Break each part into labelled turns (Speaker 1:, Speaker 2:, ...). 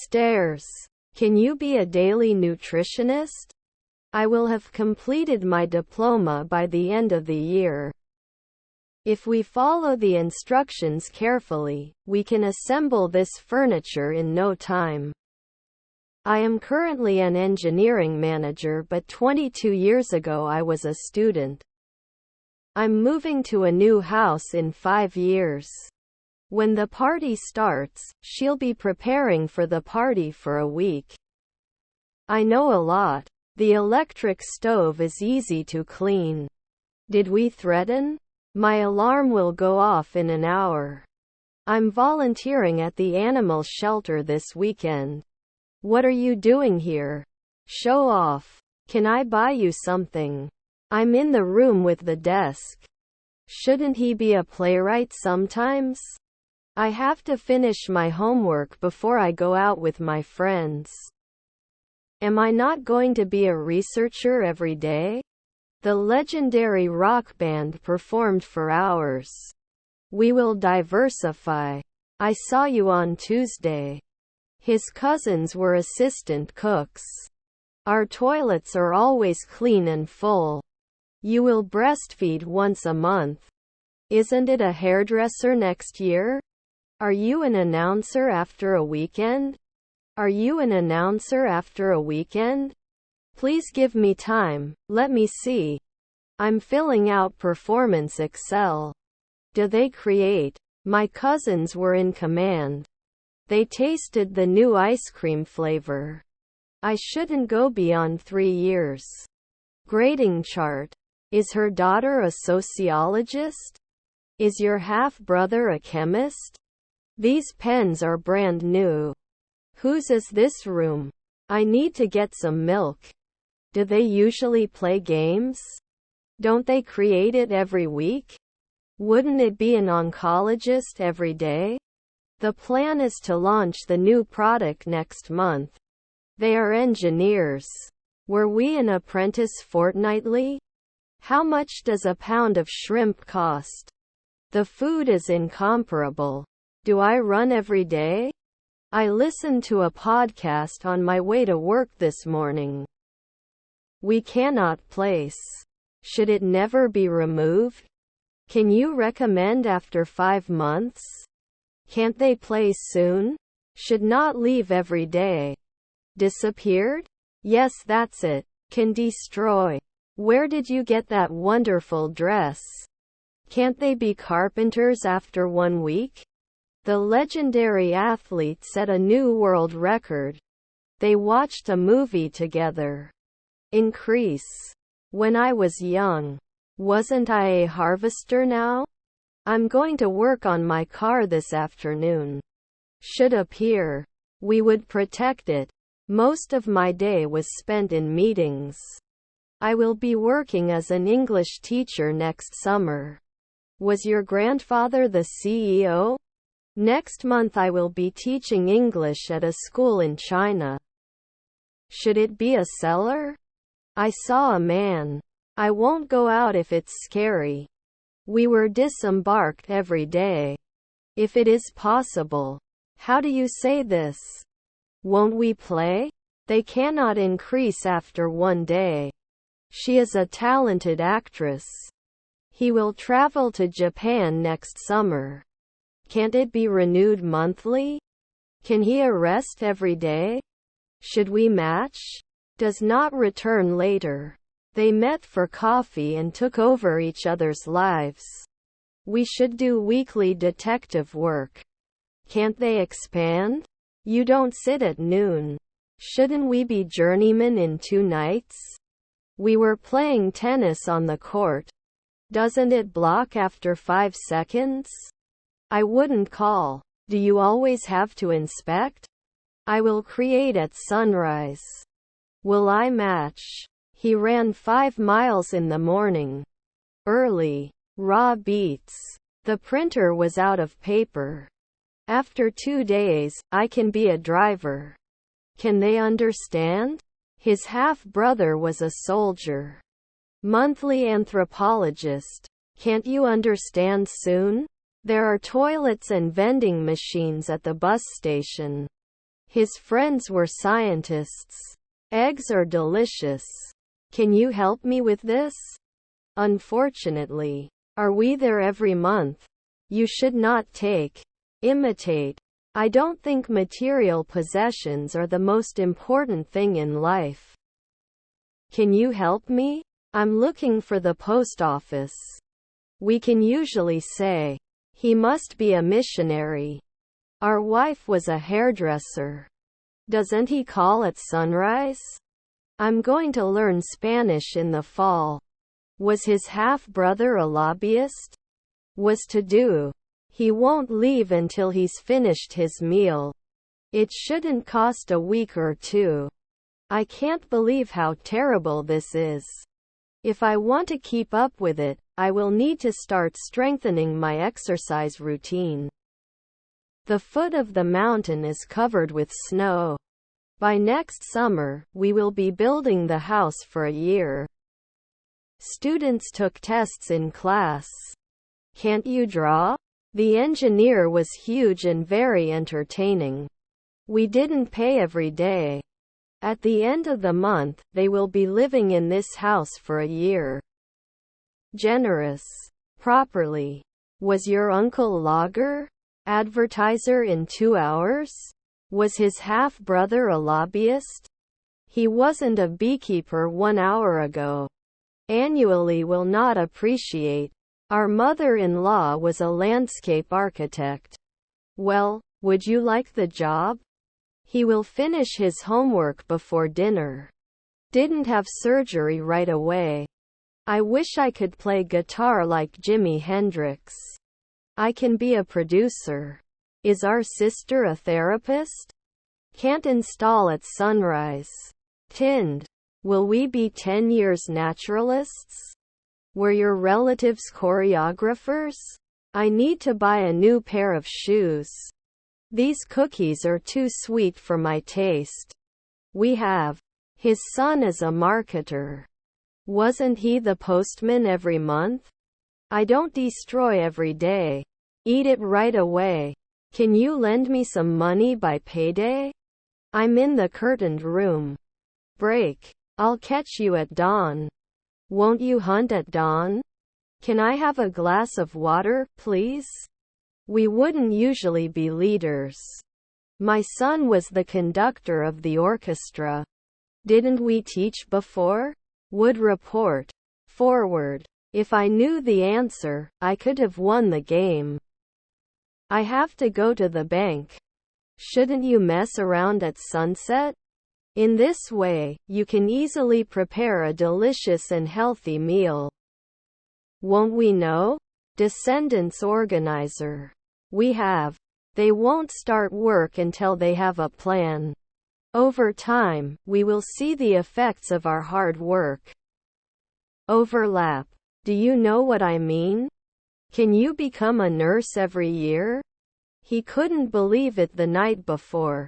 Speaker 1: Stairs. Can you be a daily nutritionist? I will have completed my diploma by the end of the year. If we follow the instructions carefully, we can assemble this furniture in no time. I am currently an engineering manager, but 22 years ago I was a student. I'm moving to a new house in 5 years. When the party starts, she'll be preparing for the party for a week. I know a lot. The electric stove is easy to clean. Did we threaten? My alarm will go off in an hour. I'm volunteering at the animal shelter this weekend. What are you doing here? Show off. Can I buy you something? I'm in the room with the desk. Shouldn't he be a playwright sometimes? I have to finish my homework before I go out with my friends. Am I not going to be a researcher every day? The legendary rock band performed for hours. We will diversify. I saw you on Tuesday. His cousins were assistant cooks. Our toilets are always clean and full. You will breastfeed once a month. Isn't it a hairdresser next year? Are you an announcer after a weekend? Are you an announcer after a weekend? Please give me time, let me see. I'm filling out Performance Excel. Do they create? My cousins were in command. They tasted the new ice cream flavor. I shouldn't go beyond 3 years. Grading chart. Is her daughter a sociologist? Is your half-brother a chemist? These pens are brand new. Whose is this room? I need to get some milk. Do they usually play games? Don't they create it every week? Wouldn't it be an oncologist every day? The plan is to launch the new product next month. They are engineers. Were we an apprentice fortnightly? How much does a pound of shrimp cost? The food is incomparable. Do I run every day? I listened to a podcast on my way to work this morning. We cannot place. Should it never be removed? Can you recommend after 5 months? Can't they place soon? Should not leave every day. Disappeared? Yes, that's it. Can destroy. Where did you get that wonderful dress? Can't they be carpenters after 1 week? The legendary athlete set a new world record. They watched a movie together. Increase. When I was young. Wasn't I a harvester now? I'm going to work on my car this afternoon. Should appear. We would protect it. Most of my day was spent in meetings. I will be working as an English teacher next summer. Was your grandfather the CEO? Next month I will be teaching English at a school in China. Should it be a seller? I saw a man. I won't go out if it's scary. We were disembarked every day. If it is possible. How do you say this? Won't we play? They cannot increase after 1 day. She is a talented actress. He will travel to Japan next summer. Can't it be renewed monthly? Can he arrest every day? Should we match? Does not return later. They met for coffee and took over each other's lives. We should do weekly detective work. Can't they expand? You don't sit at noon. Shouldn't we be journeymen in 2 nights? We were playing tennis on the court. Doesn't it block after 5 seconds? I wouldn't call. Do you always have to inspect? I will create at sunrise. Will I match? He ran 5 miles in the morning. Early. Raw beats. The printer was out of paper. After 2 days, I can be a driver. Can they understand? His half-brother was a soldier. Monthly anthropologist. Can't you understand soon? There are toilets and vending machines at the bus station. His friends were scientists. Eggs are delicious. Can you help me with this? Unfortunately. Are we there every month? You should not imitate. I don't think material possessions are the most important thing in life. Can you help me? I'm looking for the post office. We can usually say, he must be a missionary. Our wife was a hairdresser. Doesn't he call at sunrise? I'm going to learn Spanish in the fall. Was his half-brother a lobbyist? Was to do. He won't leave until he's finished his meal. It shouldn't cost a week or two. I can't believe how terrible this is. If I want to keep up with it, I will need to start strengthening my exercise routine. The foot of the mountain is covered with snow. By next summer, we will be building the house for a year. Students took tests in class. Can't you draw? The engineer was huge and very entertaining. We didn't pay every day. At the end of the month, they will be living in this house for a year. Generous. Properly. Was your uncle logger? Advertiser in 2 hours? Was his half-brother a lobbyist? He wasn't a beekeeper 1 hour ago. Annually will not appreciate. Our mother-in-law was a landscape architect. Well, would you like the job? He will finish his homework before dinner. Didn't have surgery right away. I wish I could play guitar like Jimi Hendrix. I can be a producer. Is our sister a therapist? Can't install at sunrise. Tinned. Will we be 10 years naturalists? Were your relatives choreographers? I need to buy a new pair of shoes. These cookies are too sweet for my taste. We have. His son is a marketer. Wasn't he the postman every month? I don't destroy every day. Eat it right away. Can you lend me some money by payday? I'm in the curtained room. Break. I'll catch you at dawn. Won't you hunt at dawn? Can I have a glass of water, please? We wouldn't usually be leaders. My son was the conductor of the orchestra. Didn't we teach before? Would report. Forward. If I knew the answer, I could have won the game. I have to go to the bank. Shouldn't you mess around at sunset? In this way, you can easily prepare a delicious and healthy meal. Won't we know? Descendants organizer. We have. They won't start work until they have a plan. Over time, we will see the effects of our hard work. Overlap. Do you know what I mean? Can you become a nurse every year? He couldn't believe it the night before.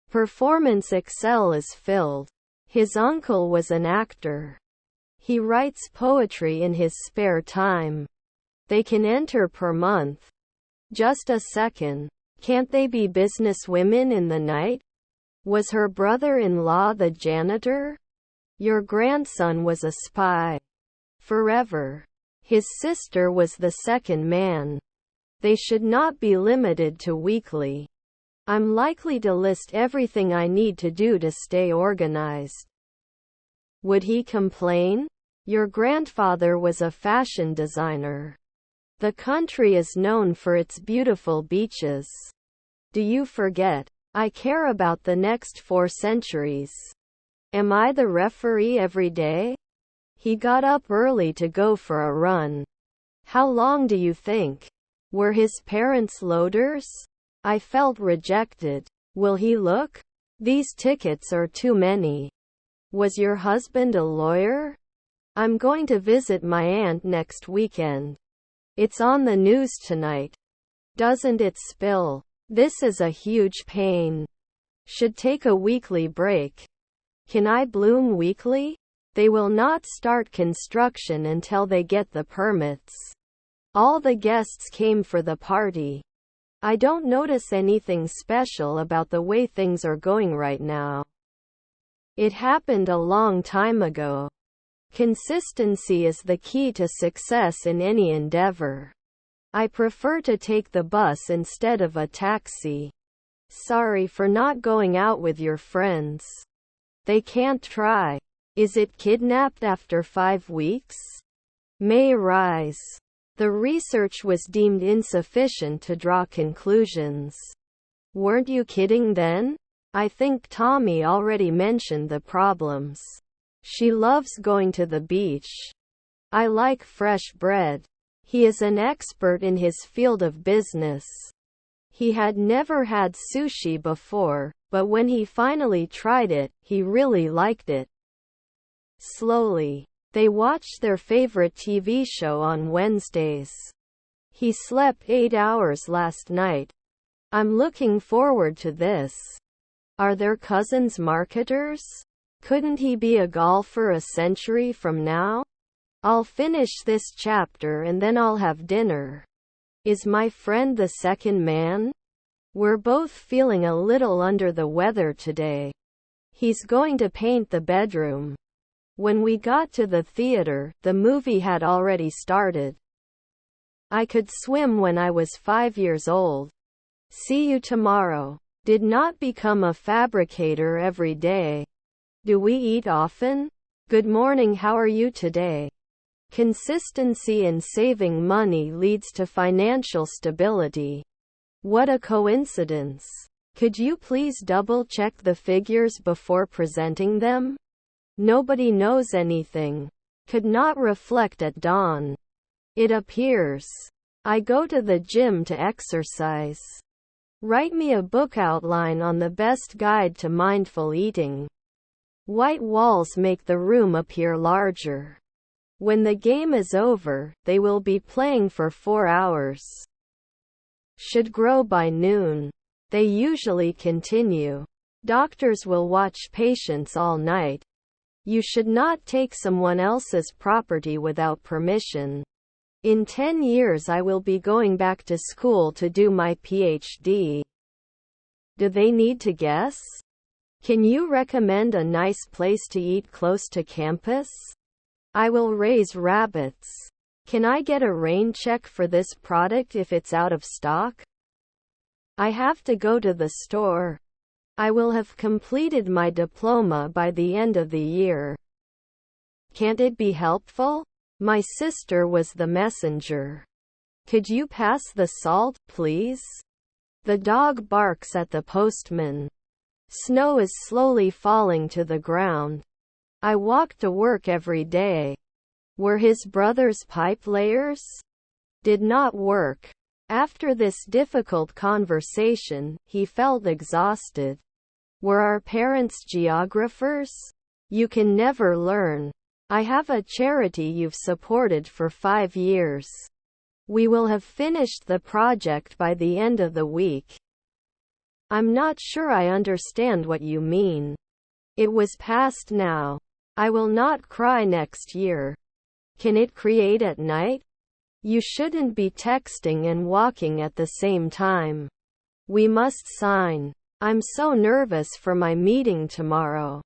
Speaker 1: Performance Excel is filled. His uncle was an actor. He writes poetry in his spare time. They can enter per month. Just a second. Can't they be businesswomen in the night? Was her brother-in-law the janitor? Your grandson was a spy. Forever. His sister was the second man. They should not be limited to weekly. I'm likely to list everything I need to do to stay organized. Would he complain? Your grandfather was a fashion designer. The country is known for its beautiful beaches. Do you forget? I care about the next 4 centuries. Am I the referee every day? He got up early to go for a run. How long do you think? Were his parents loaders? I felt rejected. Will he look? These tickets are too many. Was your husband a lawyer? I'm going to visit my aunt next weekend. It's on the news tonight. Doesn't it spill? This is a huge pain. Should take a weekly break. Can I bloom weekly? They will not start construction until they get the permits. All the guests came for the party. I don't notice anything special about the way things are going right now. It happened a long time ago. Consistency is the key to success in any endeavor. I prefer to take the bus instead of a taxi. Sorry for not going out with your friends. They can't try. Is it kidnapped after 5 weeks? May rise. The research was deemed insufficient to draw conclusions. Weren't you kidding then? I think Tommy already mentioned the problems. She loves going to the beach. I like fresh bread. He is an expert in his field of business. He had never had sushi before, but when he finally tried it, he really liked it. Slowly, they watched their favorite TV show on Wednesdays. He slept 8 hours last night. I'm looking forward to this. Are their cousins marketers? Couldn't he be a golfer a century from now? I'll finish this chapter and then I'll have dinner. Is my friend the second man? We're both feeling a little under the weather today. He's going to paint the bedroom. When we got to the theater, the movie had already started. I could swim when I was 5 years old. See you tomorrow. Did not become a fabricator every day. Do we eat often? Good morning, how are you today? Consistency in saving money leads to financial stability. What a coincidence. Could you please double-check the figures before presenting them? Nobody knows anything. Could not reflect at dawn. It appears. I go to the gym to exercise. Write me a book outline on the best guide to mindful eating. White walls make the room appear larger. When the game is over, they will be playing for 4 hours. Should grow by noon. They usually continue. Doctors will watch patients all night. You should not take someone else's property without permission. In 10 years I will be going back to school to do my PhD. Do they need to guess? Can you recommend a nice place to eat close to campus? I will raise rabbits. Can I get a rain check for this product if it's out of stock? I have to go to the store. I will have completed my diploma by the end of the year. Can't it be helpful? My sister was the messenger. Could you pass the salt, please? The dog barks at the postman. Snow is slowly falling to the ground. I walk to work every day. Were his brother's pipe layers? Did not work. After this difficult conversation, he felt exhausted. Were our parents geographers? You can never learn. I have a charity you've supported for 5 years. We will have finished the project by the end of the week. I'm not sure I understand what you mean. It was past now. I will not cry next year. Can it create at night? You shouldn't be texting and walking at the same time. We must sign. I'm so nervous for my meeting tomorrow.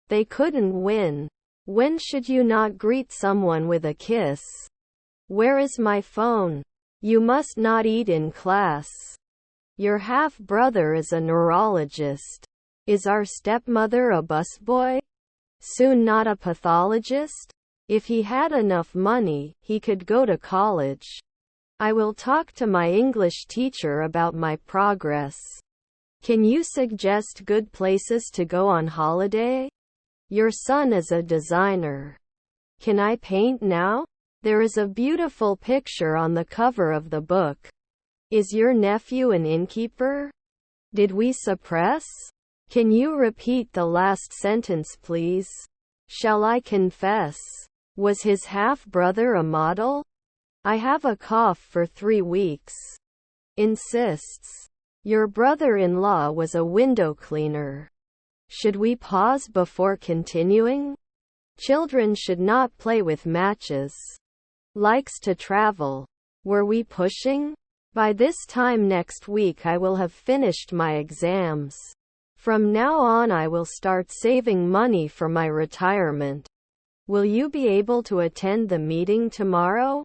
Speaker 1: They couldn't win. When should you not greet someone with a kiss? Where is my phone? You must not eat in class. Your half-brother is a neurologist. Is our stepmother a busboy? Soon not a pathologist? If he had enough money, he could go to college. I will talk to my English teacher about my progress. Can you suggest good places to go on holiday? Your son is a designer. Can I paint now? There is a beautiful picture on the cover of the book. Is your nephew an innkeeper? Did we suppress? Can you repeat the last sentence, please? Shall I confess? Was his half-brother a model? I have a cough for 3 weeks. Insists. Your brother-in-law was a window cleaner. Should we pause before continuing? Children should not play with matches. Likes to travel. Were we pushing? By this time next week I will have finished my exams. From now on I will start saving money for my retirement. Will you be able to attend the meeting tomorrow?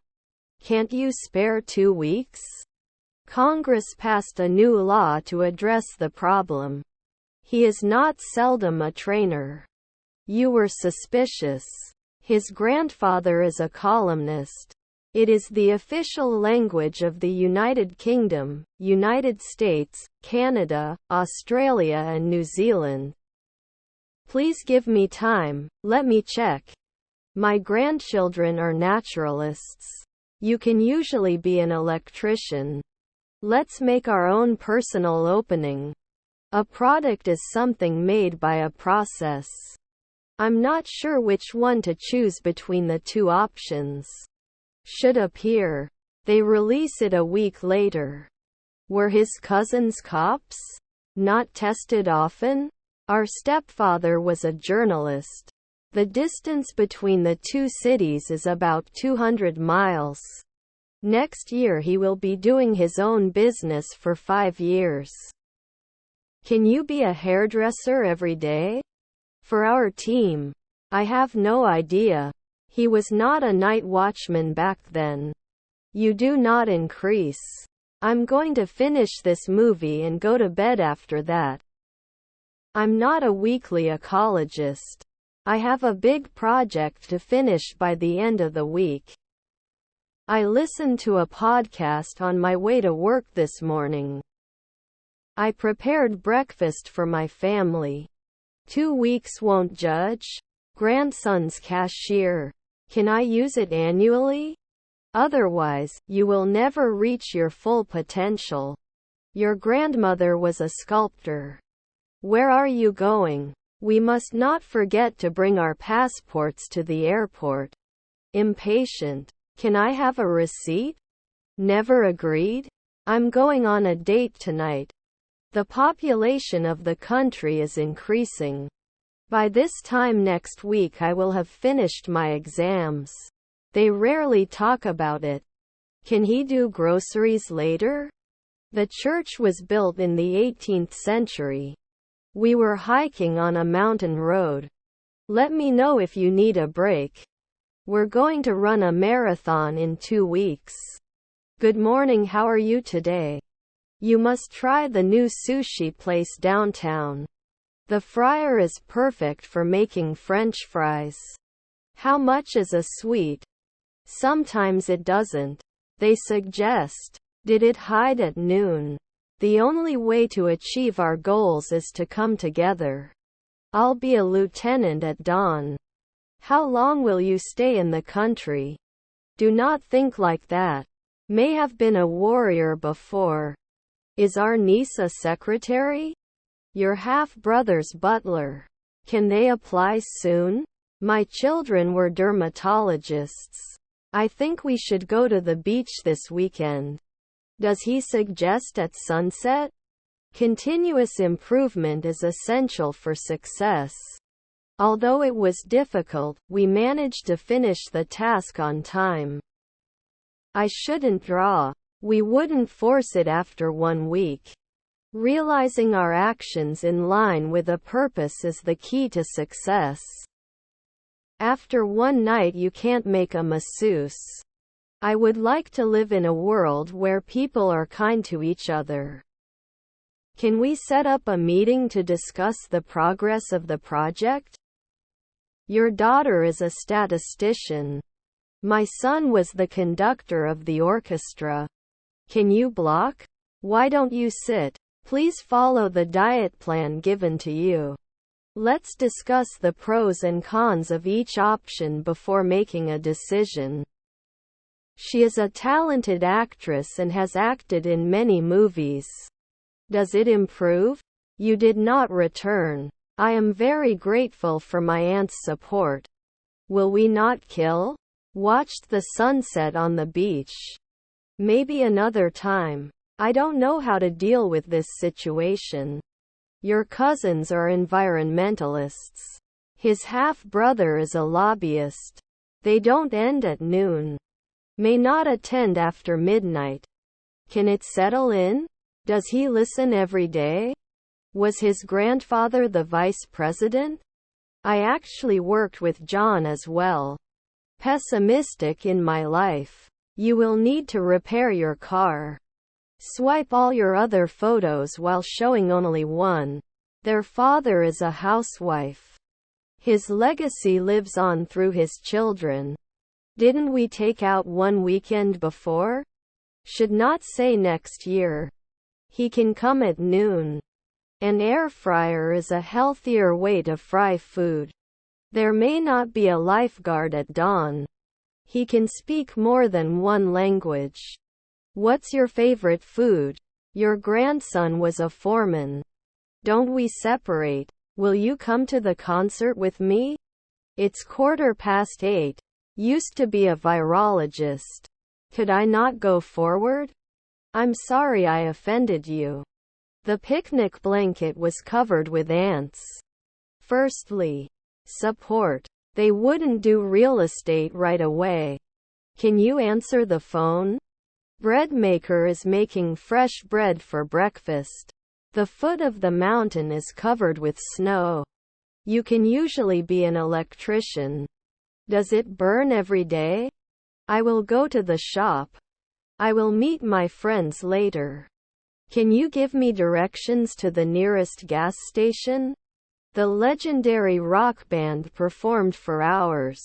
Speaker 1: Can't you spare 2 weeks? Congress passed a new law to address the problem. He is not seldom a trainer. You were suspicious. His grandfather is a columnist. It is the official language of the United Kingdom, United States, Canada, Australia and New Zealand. Please give me time, let me check. My grandchildren are naturalists. You can usually be an electrician. Let's make our own personal opening. A product is something made by a process. I'm not sure which one to choose between the two options. Should appear. They release it a week later. Were his cousins cops? Not tested often? Our stepfather was a journalist. The distance between the two cities is about 200 miles. Next year he will be doing his own business for 5 years. Can you be a hairdresser every day? For our team. I have no idea. He was not a night watchman back then. You do not increase. I'm going to finish this movie and go to bed after that. I'm not a weekly ecologist. I have a big project to finish by the end of the week. I listened to a podcast on my way to work this morning. I prepared breakfast for my family. 2 weeks won't judge. Grandson's cashier. Can I use it annually? Otherwise, you will never reach your full potential. Your grandmother was a sculptor. Where are you going? We must not forget to bring our passports to the airport. Impatient. Can I have a receipt? Never agreed? I'm going on a date tonight. The population of the country is increasing. By this time next week I will have finished my exams. They rarely talk about it. Can he do groceries later? The church was built in the 18th century. We were hiking on a mountain road. Let me know if you need a break. We're going to run a marathon in 2 weeks. Good morning, how are you today? You must try the new sushi place downtown. The fryer is perfect for making French fries. How much is a sweet? Sometimes it doesn't. They suggest. Did it hide at noon? The only way to achieve our goals is to come together. I'll be a lieutenant at dawn. How long will you stay in the country? Do not think like that. May have been a warrior before. Is our niece a secretary? Your half-brother's butler. Can they apply soon? My children were dermatologists. I think we should go to the beach this weekend. Does he suggest at sunset? Continuous improvement is essential for success. Although it was difficult, we managed to finish the task on time. I shouldn't draw. We wouldn't force it after 1 week. Realizing our actions in line with a purpose is the key to success. After one night you can't make a masseuse. I would like to live in a world where people are kind to each other. Can we set up a meeting to discuss the progress of the project? Your daughter is a statistician. My son was the conductor of the orchestra. Can you block? Why don't you sit? Please follow the diet plan given to you. Let's discuss the pros and cons of each option before making a decision. She is a talented actress and has acted in many movies. Does it improve? You did not return. I am very grateful for my aunt's support. Will we not kill? Watched the sunset on the beach. Maybe another time. I don't know how to deal with this situation. Your cousins are environmentalists. His half-brother is a lobbyist. They don't end at noon. May not attend after midnight. Can it settle in? Does he listen every day? Was his grandfather the vice president? I actually worked with John as well. Pessimistic in my life. You will need to repair your car. Swipe all your other photos while showing only one. Their father is a housewife. His legacy lives on through his children. Didn't we take out one weekend before? Should not say next year. He can come at noon. An air fryer is a healthier way to fry food. There may not be a lifeguard at dawn. He can speak more than one language. What's your favorite food? Your grandson was a foreman. Don't we separate? Will you come to the concert with me? It's 8:15. Used to be a virologist. Could I not go forward? I'm sorry I offended you. The picnic blanket was covered with ants. Firstly, support. They wouldn't do real estate right away. Can you answer the phone? Bread maker is making fresh bread for breakfast. The foot of the mountain is covered with snow. You can usually be an electrician. Does it burn every day? I will go to the shop. I will meet my friends later. Can you give me directions to the nearest gas station? The legendary rock band performed for hours.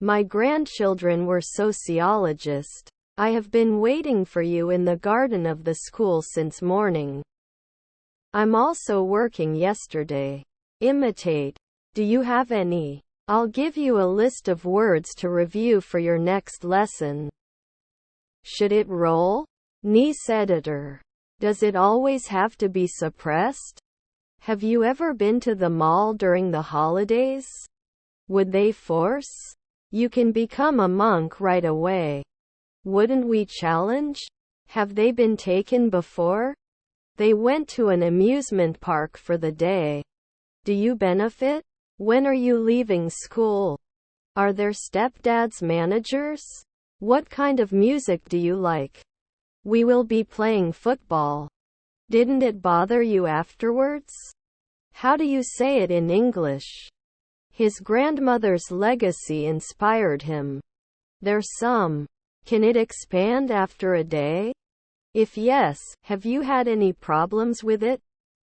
Speaker 1: My grandchildren were sociologists. I have been waiting for you in the garden of the school since morning. I'm also working yesterday. Imitate. Do you have any? I'll give you a list of words to review for your next lesson. Should it roll? Niece editor. Does it always have to be suppressed? Have you ever been to the mall during the holidays? Would they force? You can become a monk right away. Wouldn't we challenge? Have they been taken before? They went to an amusement park for the day. Do you benefit? When are you leaving school? Are there stepdads managers? What kind of music do you like? We will be playing football. Didn't it bother you afterwards? How do you say it in English? His grandmother's legacy inspired him. There's some. Can it expand after a day? If yes, have you had any problems with it?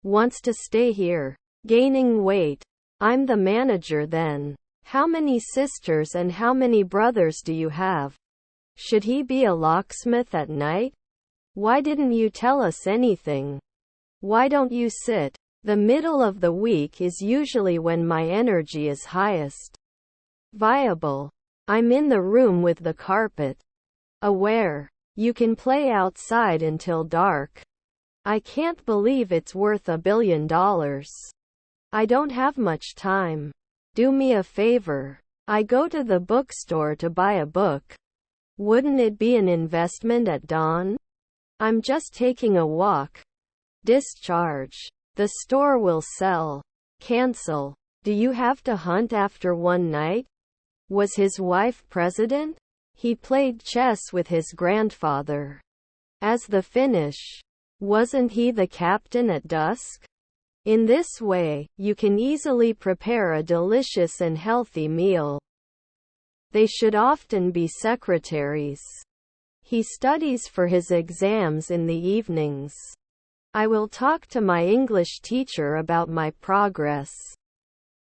Speaker 1: Wants to stay here. Gaining weight. I'm the manager then. How many sisters and how many brothers do you have? Should he be a locksmith at night? Why didn't you tell us anything? Why don't you sit? The middle of the week is usually when my energy is highest. Viable. I'm in the room with the carpet. Aware. You can play outside until dark. I can't believe it's worth $1 billion. I don't have much time. Do me a favor. I go to the bookstore to buy a book. Wouldn't it be an investment at dawn? I'm just taking a walk. Discharge. The store will sell. Cancel. Do you have to hunt after one night? Was his wife president? He played chess with his grandfather. As the finish. Wasn't he the captain at dusk? In this way, you can easily prepare a delicious and healthy meal. They should often be secretaries. He studies for his exams in the evenings. I will talk to my English teacher about my progress.